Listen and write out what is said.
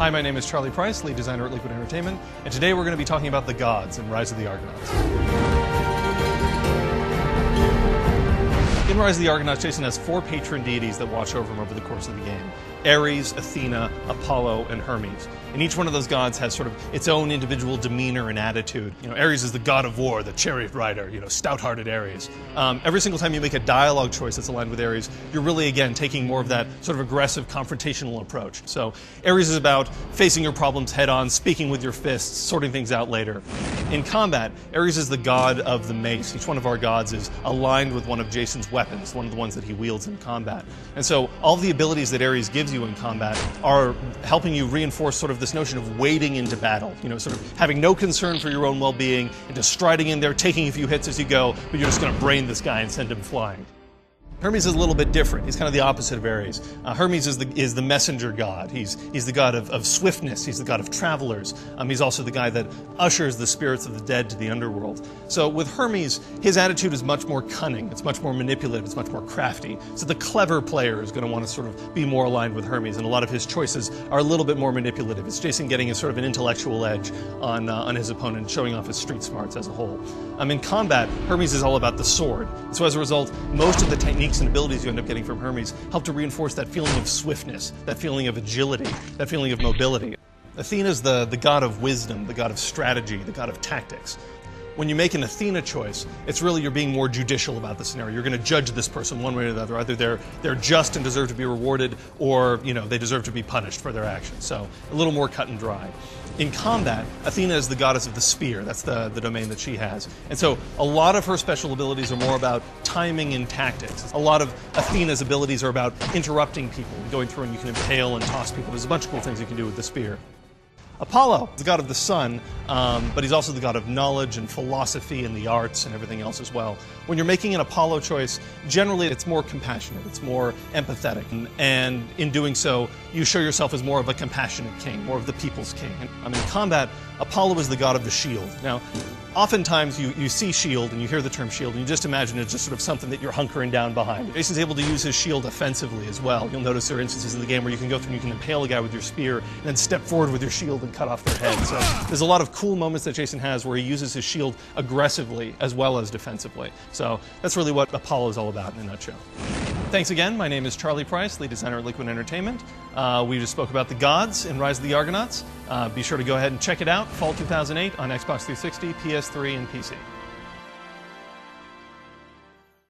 Hi, my name is Charlie Price, lead designer at Liquid Entertainment, and today we're going to be talking about the gods in Rise of the Argonauts. In Rise of the Argonauts, Jason has 4 patron deities that watch over him over the course of the game. Ares, Athena, Apollo, and Hermes. And each one of those gods has sort of its own individual demeanor and attitude. Ares is the god of war, the chariot rider, stout-hearted Ares. Every single time you make a dialogue choice that's aligned with Ares, you're really, again, taking more of that sort of aggressive, confrontational approach. So Ares is about facing your problems head-on, speaking with your fists, sorting things out later. In combat, Ares is the god of the mace. Each one of our gods is aligned with one of Jason's weapons, one of the ones that he wields in combat. And so all the abilities that Ares gives you in combat are helping you reinforce sort of this notion of wading into battle, sort of having no concern for your own well-being and just striding in there, taking a few hits as you go, but you're just going to brain this guy and send him flying. Hermes is a little bit different. He's kind of the opposite of Ares. Hermes is the messenger god. He's the god of swiftness. He's the god of travelers. He's also the guy that ushers the spirits of the dead to the underworld. So with Hermes, his attitude is much more cunning. It's much more manipulative. It's much more crafty. So the clever player is going to want to sort of be more aligned with Hermes, and a lot of his choices are a little bit more manipulative. It's Jason getting a sort of an intellectual edge on his opponent, showing off his street smarts as a whole. In combat, Hermes is all about the sword. So as a result, most of the techniques and abilities you end up getting from Hermes help to reinforce that feeling of swiftness, that feeling of agility, that feeling of mobility. Athena is the god of wisdom, the god of strategy, the god of tactics. When you make an Athena choice, it's really you're being more judicial about the scenario. You're going to judge this person one way or the other. Either they're just and deserve to be rewarded, or they deserve to be punished for their actions. So a little more cut and dry. In combat, Athena is the goddess of the spear. That's the domain that she has. And so a lot of her special abilities are more about timing and tactics. A lot of Athena's abilities are about interrupting people, going through and you can impale and toss people. There's a bunch of cool things you can do with the spear. Apollo is the god of the sun, but he's also the god of knowledge and philosophy and the arts and everything else as well. When you're making an Apollo choice, generally it's more compassionate, it's more empathetic, and in doing so, you show yourself as more of a compassionate king, more of the people's king. In combat, Apollo is the god of the shield. Now, oftentimes you see shield and you hear the term shield and you just imagine it's just sort of something that you're hunkering down behind. Jason's able to use his shield offensively as well. You'll notice there are instances in the game where you can go through and you can impale a guy with your spear and then step forward with your shield and cut off their head. So there's a lot of cool moments that Jason has where he uses his shield aggressively as well as defensively. So that's really what Apollo is all about in a nutshell. Thanks again. My name is Charlie Price, lead designer at Liquid Entertainment. We just spoke about the gods in Rise of the Argonauts. Be sure to go ahead and check it out, fall 2008 on Xbox 360, PS3, and PC.